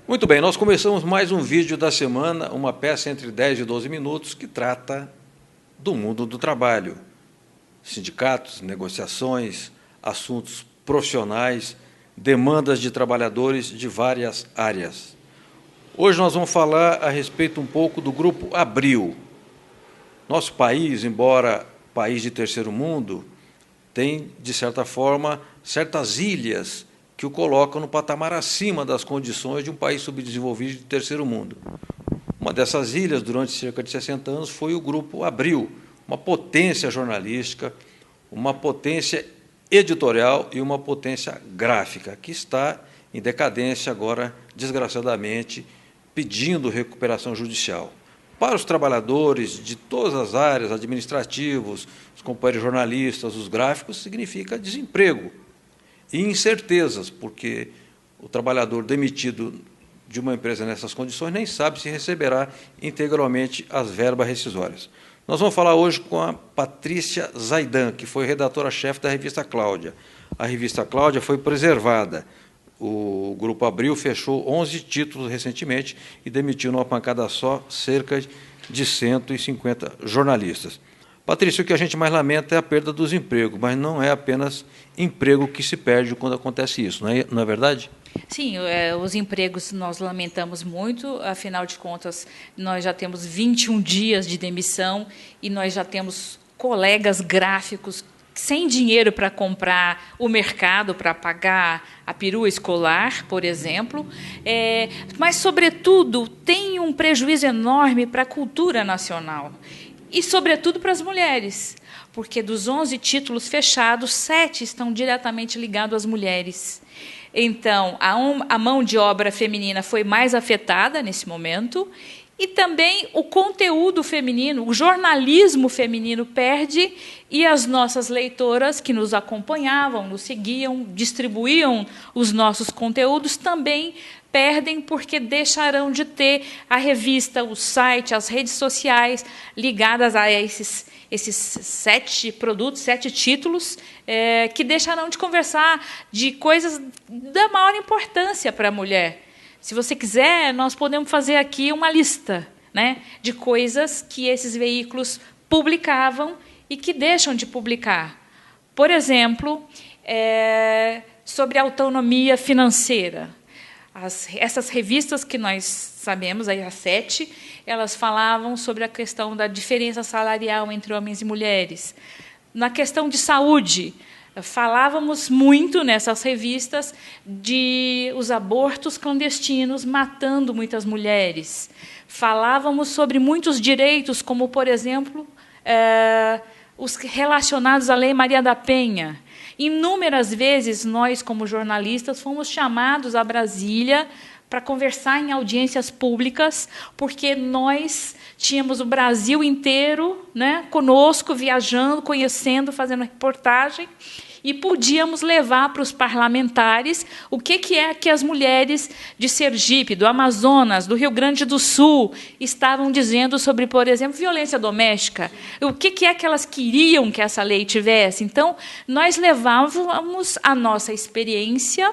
Muito bem, nós começamos mais um vídeo da semana, uma peça entre 10 e 12 minutos que trata do mundo do trabalho. Sindicatos, negociações, assuntos profissionais, demandas de trabalhadores de várias áreas. Hoje nós vamos falar a respeito um pouco do Grupo Abril. Nosso país, embora país de terceiro mundo, tem, de certa forma, certas ilhas que o colocam no patamar acima das condições de um país subdesenvolvido de terceiro mundo. Uma dessas ilhas, durante cerca de 60 anos, foi o Grupo Abril, uma potência jornalística, uma potência editorial e uma potência gráfica, que está em decadência agora, desgraçadamente, pedindo recuperação judicial. Para os trabalhadores de todas as áreas, administrativos, os companheiros jornalistas, os gráficos, significa desemprego e incertezas, porque o trabalhador demitido de uma empresa nessas condições nem sabe se receberá integralmente as verbas rescisórias. Nós vamos falar hoje com a Patrícia Zaidan, que foi redatora-chefe da revista Cláudia. A revista Cláudia foi preservada. O Grupo Abril fechou 11 títulos recentemente e demitiu, numa pancada só, cerca de 150 jornalistas. Patrícia, o que a gente mais lamenta é a perda dos empregos, mas não é apenas emprego que se perde quando acontece isso, não é verdade? Sim, os empregos nós lamentamos muito, afinal de contas, nós já temos 21 dias de demissão e nós já temos colegas gráficos sem dinheiro para comprar o mercado, para pagar a perua escolar, por exemplo, mas, sobretudo, tem um prejuízo enorme para a cultura nacional e, sobretudo, para as mulheres, porque dos 11 títulos fechados, 7 estão diretamente ligados às mulheres. Então, a mão de obra feminina foi mais afetada nesse momento e também o conteúdo feminino, o jornalismo feminino perde e as nossas leitoras que nos acompanhavam, nos seguiam, distribuíam os nossos conteúdos também perdem porque deixarão de ter a revista, o site, as redes sociais ligadas a esses 7 produtos, 7 títulos, que deixarão de conversar de coisas da maior importância para a mulher. Se você quiser, nós podemos fazer aqui uma lista, né, de coisas que esses veículos publicavam e que deixam de publicar. Por exemplo, sobre autonomia financeira. Essas revistas que nós sabemos, aí as 7, elas falavam sobre a questão da diferença salarial entre homens e mulheres. Na questão de saúde, falávamos muito nessas revistas de os abortos clandestinos matando muitas mulheres. Falávamos sobre muitos direitos, como, por exemplo, os relacionados à Lei Maria da Penha. Inúmeras vezes, nós, como jornalistas, fomos chamados a Brasília para conversar em audiências públicas, porque nós tínhamos o Brasil inteiro, né, conosco, viajando, conhecendo, fazendo reportagem, e podíamos levar para os parlamentares o que é que as mulheres de Sergipe, do Amazonas, do Rio Grande do Sul, estavam dizendo sobre, por exemplo, violência doméstica. O que é que elas queriam que essa lei tivesse. Então, nós levávamos a nossa experiência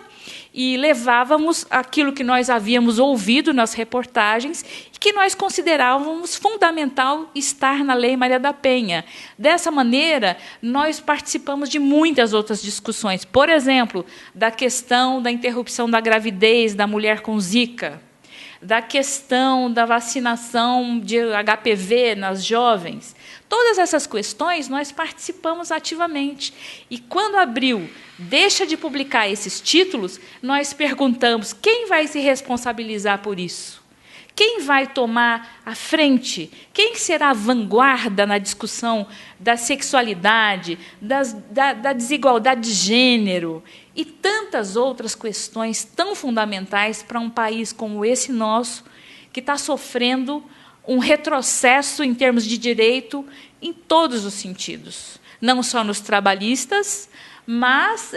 e levávamos aquilo que nós havíamos ouvido nas reportagens e que nós considerávamos fundamental estar na Lei Maria da Penha. Dessa maneira, nós participamos de muitas outras discussões, por exemplo, da questão da interrupção da gravidez da mulher com Zika, da questão da vacinação de HPV nas jovens. Todas essas questões nós participamos ativamente. E, quando Abril deixa de publicar esses títulos, nós perguntamos quem vai se responsabilizar por isso? Quem vai tomar a frente? Quem será a vanguarda na discussão da sexualidade, da desigualdade de gênero e tantas outras questões tão fundamentais para um país como esse nosso, que está sofrendo um retrocesso em termos de direito em todos os sentidos, não só nos trabalhistas, mas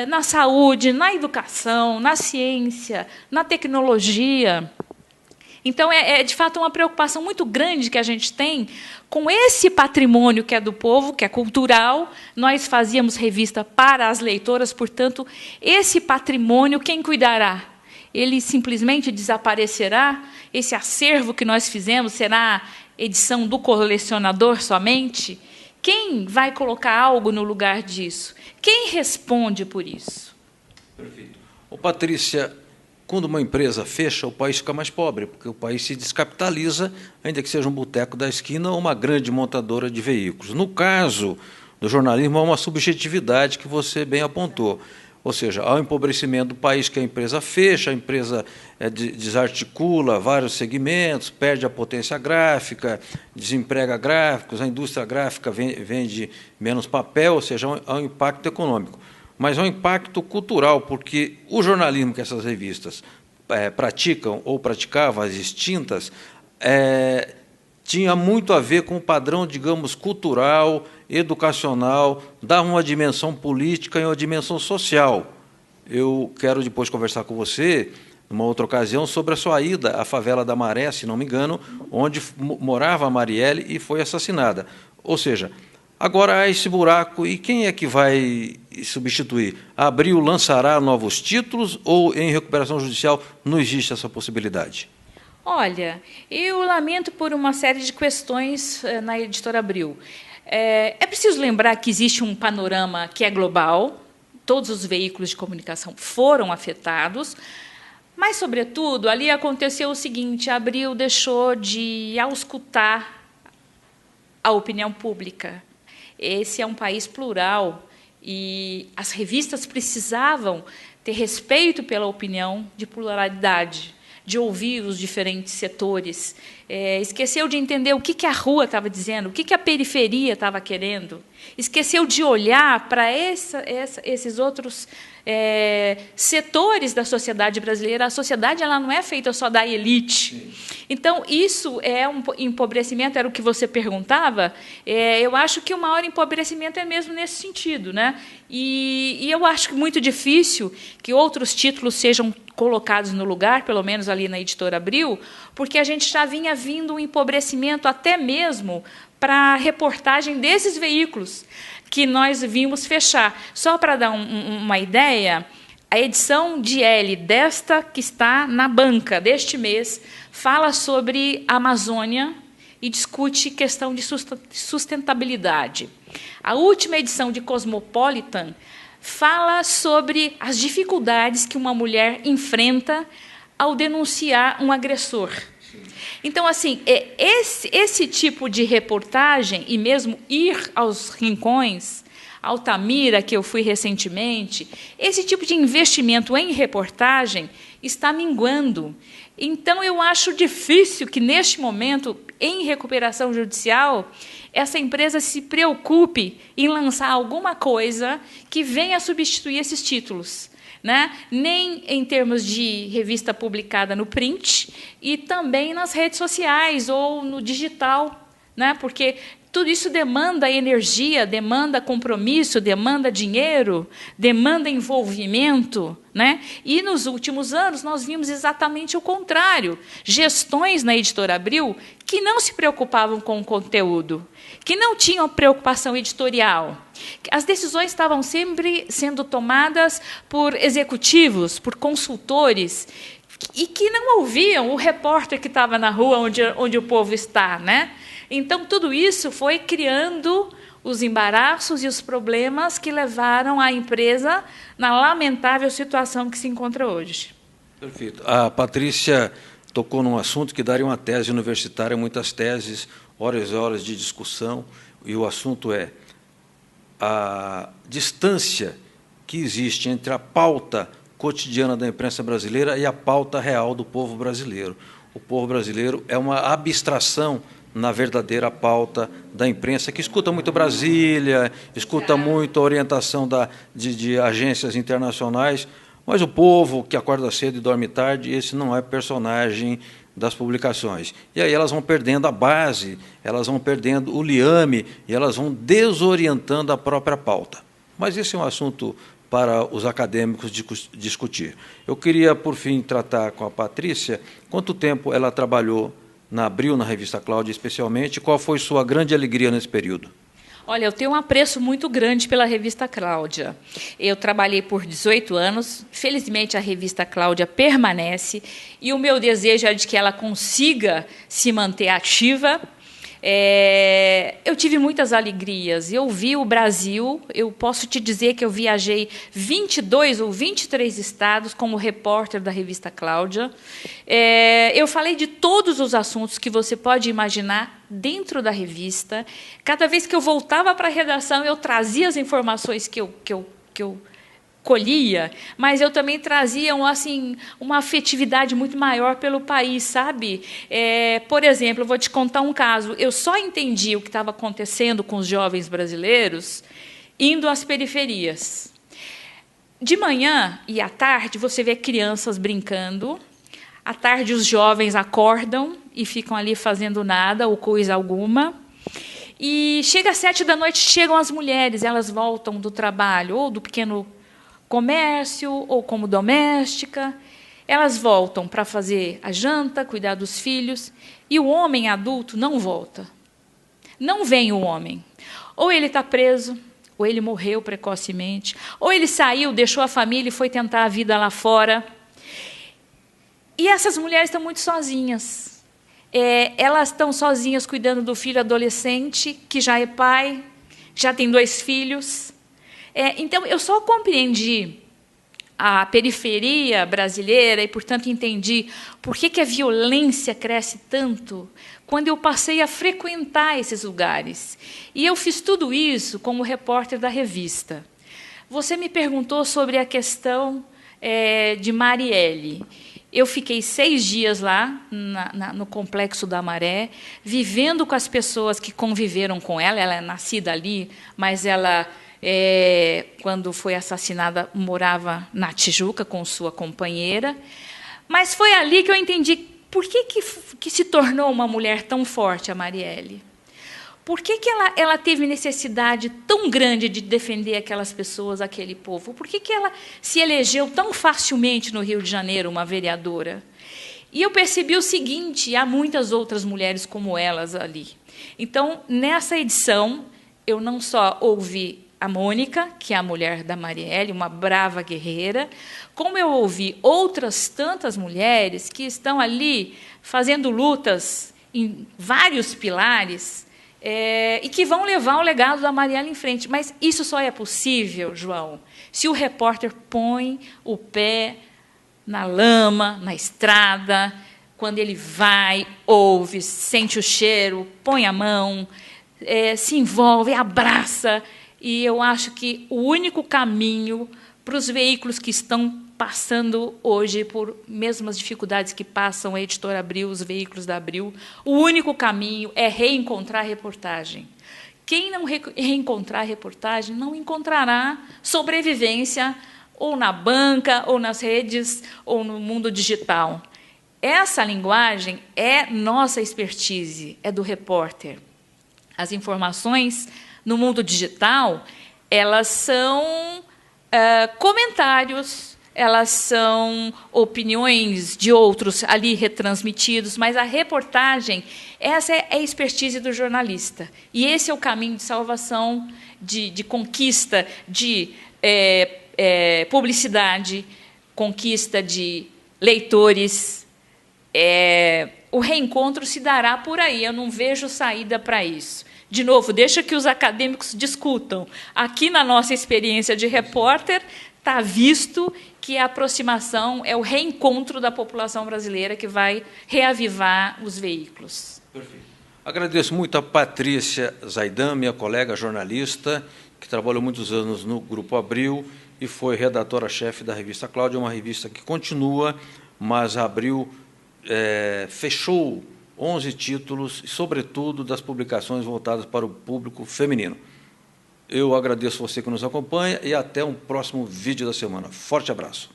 na saúde, na educação, na ciência, na tecnologia. Então, de fato, uma preocupação muito grande que a gente tem com esse patrimônio que é do povo, que é cultural. Nós fazíamos revista para as leitoras, portanto, esse patrimônio, quem cuidará? Ele simplesmente desaparecerá? Esse acervo que nós fizemos será edição do colecionador somente? Quem vai colocar algo no lugar disso? Quem responde por isso? Perfeito. Ô, Patrícia, quando uma empresa fecha, o país fica mais pobre, porque o país se descapitaliza, ainda que seja um boteco da esquina ou uma grande montadora de veículos. No caso do jornalismo, há uma subjetividade que você bem apontou. Ou seja, há um empobrecimento do país que a empresa fecha, a empresa desarticula vários segmentos, perde a potência gráfica, desemprega gráficos, a indústria gráfica vende menos papel, ou seja, há um impacto econômico. Mas há um impacto cultural, porque o jornalismo que essas revistas praticam ou praticavam, as extintas, tinha muito a ver com o padrão, digamos, cultural, educacional, dava uma dimensão política e uma dimensão social. Eu quero depois conversar com você, numa outra ocasião, sobre a sua ida à favela da Maré, se não me engano, onde morava a Marielle e foi assassinada. Ou seja, agora há esse buraco, e quem é que vai substituir? A Abril lançará novos títulos ou, em recuperação judicial, não existe essa possibilidade? Olha, eu lamento por uma série de questões na Editora Abril. É preciso lembrar que existe um panorama que é global, todos os veículos de comunicação foram afetados, mas, sobretudo, ali aconteceu o seguinte: a Abril deixou de auscultar a opinião pública. Esse é um país plural e as revistas precisavam ter respeito pela opinião de pluralidade, de ouvir os diferentes setores. Esqueceu de entender o que a rua estava dizendo, o que a periferia estava querendo. Esqueceu de olhar para esses outros setores da sociedade brasileira. A sociedade ela não é feita só da elite. Sim. Então, isso é um empobrecimento, era o que você perguntava. Eu acho que o maior empobrecimento é mesmo nesse sentido, né? E eu acho muito difícil que outros títulos sejam colocados no lugar, pelo menos ali na Editora Abril, porque a gente já vinha vindo um empobrecimento até mesmo para a reportagem desses veículos que nós vimos fechar. Só para dar uma ideia, a edição de L desta que está na banca deste mês fala sobre a Amazônia e discute questão de sustentabilidade. A última edição de Cosmopolitan fala sobre as dificuldades que uma mulher enfrenta ao denunciar um agressor. Então, assim, esse tipo de reportagem, e mesmo ir aos rincões, Altamira, que eu fui recentemente, esse tipo de investimento em reportagem está minguando. Então, eu acho difícil que, neste momento, em recuperação judicial, essa empresa se preocupe em lançar alguma coisa que venha substituir esses títulos, né? Nem em termos de revista publicada no print e também nas redes sociais ou no digital, né? Porque tudo isso demanda energia, demanda compromisso, demanda dinheiro, demanda envolvimento, né? E, nos últimos anos, nós vimos exatamente o contrário. Gestões na Editora Abril que não se preocupavam com o conteúdo, que não tinham preocupação editorial. As decisões estavam sempre sendo tomadas por executivos, por consultores, e que não ouviam o repórter que estava na rua onde o povo está, né? Então, tudo isso foi criando os embaraços e os problemas que levaram a empresa na lamentável situação que se encontra hoje. Perfeito. A Patrícia tocou num assunto que daria uma tese universitária, muitas teses, horas e horas de discussão, e o assunto é a distância que existe entre a pauta cotidiana da imprensa brasileira e a pauta real do povo brasileiro. O povo brasileiro é uma abstração na verdadeira pauta da imprensa, que escuta muito Brasília, escuta muito a orientação de agências internacionais, mas o povo que acorda cedo e dorme tarde, esse não é personagem das publicações. E aí elas vão perdendo a base, elas vão perdendo o liame e elas vão desorientando a própria pauta. Mas esse é um assunto para os acadêmicos discutir. Eu queria, por fim, tratar com a Patrícia quanto tempo ela trabalhou na Abril, na revista Cláudia, especialmente, e qual foi sua grande alegria nesse período? Olha, eu tenho um apreço muito grande pela revista Cláudia. Eu trabalhei por 18 anos, felizmente a revista Cláudia permanece, e o meu desejo é de que ela consiga se manter ativa. Eu tive muitas alegrias, eu vi o Brasil, eu posso te dizer que eu viajei 22 ou 23 estados como repórter da revista Cláudia. Eu falei de todos os assuntos que você pode imaginar dentro da revista. Cada vez que eu voltava para a redação, eu trazia as informações que eu colhia, mas eu também trazia uma afetividade muito maior pelo país, sabe? Por exemplo, eu vou te contar um caso. Eu só entendi o que estava acontecendo com os jovens brasileiros indo às periferias. De manhã e à tarde, você vê crianças brincando. À tarde, os jovens acordam e ficam ali fazendo nada ou coisa alguma. E chega às 19h, chegam as mulheres, elas voltam do trabalho ou do pequeno comércio ou como doméstica, elas voltam para fazer a janta, cuidar dos filhos, e o homem adulto não volta. Não vem o homem. Ou ele está preso, ou ele morreu precocemente, ou ele saiu, deixou a família e foi tentar a vida lá fora. E essas mulheres estão muito sozinhas. Elas estão sozinhas cuidando do filho adolescente, que já é pai, já tem 2 filhos. Então, eu só compreendi a periferia brasileira e, portanto, entendi por que a violência cresce tanto quando eu passei a frequentar esses lugares. E eu fiz tudo isso como repórter da revista. Você me perguntou sobre a questão de Marielle. Eu fiquei 6 dias lá, no Complexo da Maré, vivendo com as pessoas que conviveram com ela. Ela é nascida ali, mas ela... quando foi assassinada, morava na Tijuca com sua companheira. Mas foi ali que eu entendi por que se tornou uma mulher tão forte, a Marielle. Por que ela teve necessidade tão grande de defender aquelas pessoas, aquele povo? Por que ela se elegeu tão facilmente no Rio de Janeiro, uma vereadora? E eu percebi o seguinte, há muitas outras mulheres como elas ali. Então, nessa edição, eu não só ouvi a Mônica, que é a mulher da Marielle, uma brava guerreira, como eu ouvi outras tantas mulheres que estão ali fazendo lutas em vários pilares e que vão levar o legado da Marielle em frente. Mas isso só é possível, João, se o repórter põe o pé na lama, na estrada, quando ele vai, ouve, sente o cheiro, põe a mão, se envolve, abraça. E eu acho que o único caminho para os veículos que estão passando hoje por mesmas dificuldades que passam a Editora Abril, os veículos da Abril, o único caminho é reencontrar a reportagem. Quem não reencontrar a reportagem não encontrará sobrevivência ou na banca, ou nas redes, ou no mundo digital. Essa linguagem é nossa expertise, é do repórter. As informações no mundo digital, elas são comentários, elas são opiniões de outros ali retransmitidos, mas a reportagem, essa é a expertise do jornalista. E esse é o caminho de salvação, de conquista, de publicidade, conquista de leitores. O reencontro se dará por aí, eu não vejo saída para isso. De novo, deixa que os acadêmicos discutam. Aqui, na nossa experiência de repórter, está visto que a aproximação é o reencontro da população brasileira que vai reavivar os veículos. Perfeito. Agradeço muito a Patrícia Zaidan, minha colega jornalista, que trabalhou muitos anos no Grupo Abril e foi redatora-chefe da revista Cláudia, uma revista que continua, mas a Abril fechou 11 títulos, sobretudo das publicações voltadas para o público feminino. Eu agradeço você que nos acompanha e até um próximo vídeo da semana. Forte abraço.